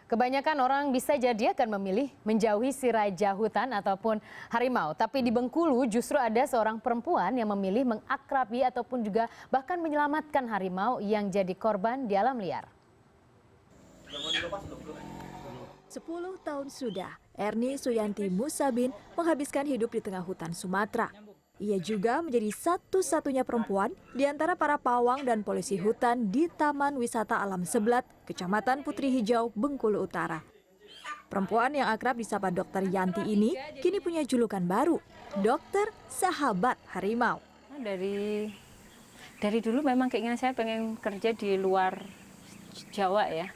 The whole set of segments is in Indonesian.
Kebanyakan orang bisa jadi akan memilih menjauhi si raja hutan ataupun harimau. Tapi di Bengkulu justru ada seorang perempuan yang memilih mengakrabi ataupun juga bahkan menyelamatkan harimau yang jadi korban di alam liar. 10 tahun sudah, Erni Suyanti Musabin menghabiskan hidup di tengah hutan Sumatera. Ia juga menjadi satu-satunya perempuan di antara para pawang dan polisi hutan di Taman Wisata Alam Seblat, Kecamatan Putri Hijau, Bengkulu Utara. Perempuan yang akrab disapa Dr. Yanti ini kini punya julukan baru, Dokter Sahabat Harimau. Dari dulu memang keinginan saya pengen kerja di luar Jawa ya,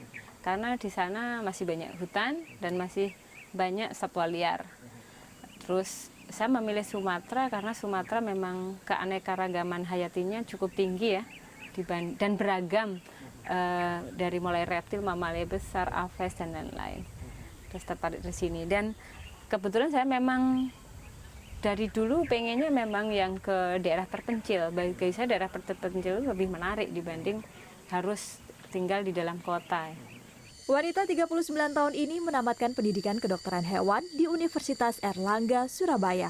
karena di sana masih banyak hutan dan masih banyak satwa liar. Terus saya memilih Sumatera karena Sumatera memang keanekaragaman hayatinya cukup tinggi ya, dan beragam, dari mulai reptil, mamalia besar, aves dan lain-lain. Terus tertarik di sini, dan kebetulan saya memang dari dulu pengennya memang yang ke daerah terpencil. Bagi saya daerah terpencil lebih menarik dibanding harus tinggal di dalam kota. Wanita 39 tahun ini menamatkan pendidikan kedokteran hewan di Universitas Erlangga, Surabaya.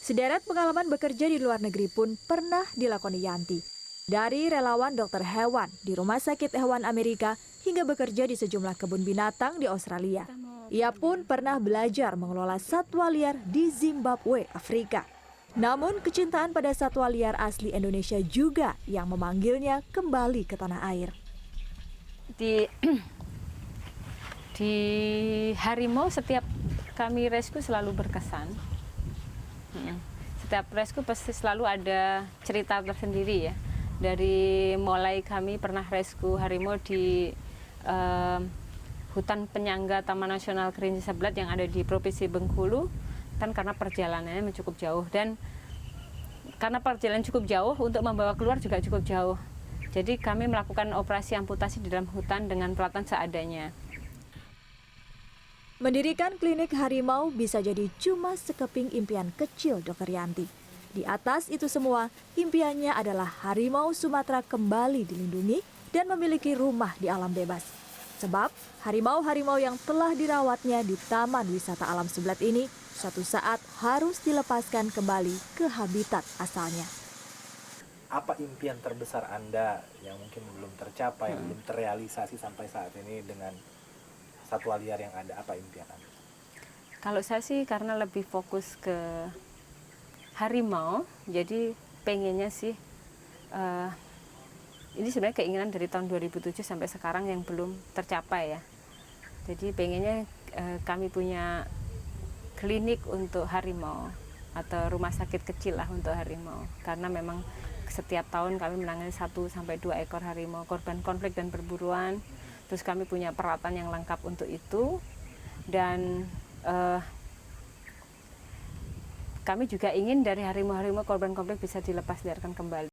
Sederet pengalaman bekerja di luar negeri pun pernah dilakoni Yanti. Dari relawan dokter hewan di Rumah Sakit Hewan Amerika hingga bekerja di sejumlah kebun binatang di Australia. Ia pun pernah belajar mengelola satwa liar di Zimbabwe, Afrika. Namun kecintaan pada satwa liar asli Indonesia juga yang memanggilnya kembali ke tanah air. Di harimau setiap kami rescue selalu berkesan. Setiap rescue pasti selalu ada cerita tersendiri ya. Dari mulai kami pernah rescue harimau di hutan penyangga Taman Nasional Kerinci Seblat yang ada di Provinsi Bengkulu, kan karena perjalanannya cukup jauh, dan karena perjalanan cukup jauh untuk membawa keluar juga cukup jauh. Jadi kami melakukan operasi amputasi di dalam hutan dengan peralatan seadanya. Mendirikan klinik harimau bisa jadi cuma sekeping impian kecil Dr. Yanti. Di atas itu semua, impiannya adalah harimau Sumatera kembali dilindungi dan memiliki rumah di alam bebas. Sebab harimau-harimau yang telah dirawatnya di Taman Wisata Alam Seblat ini suatu saat harus dilepaskan kembali ke habitat asalnya. Apa impian terbesar Anda yang mungkin belum tercapai, yang belum terrealisasi sampai saat ini dengan satwa liar yang ada? Apa impian Anda? Kalau saya sih karena lebih fokus ke harimau, jadi pengennya sih, ini sebenarnya keinginan dari tahun 2007 sampai sekarang yang belum tercapai ya. Jadi pengennya kami punya klinik untuk harimau atau rumah sakit kecil lah untuk harimau, karena memang setiap tahun kami menangani 1 sampai 2 ekor harimau korban konflik dan perburuan. Terus kami punya peralatan yang lengkap untuk itu, dan kami juga ingin dari harimau-harimau korban konflik bisa dilepas liarkan kembali.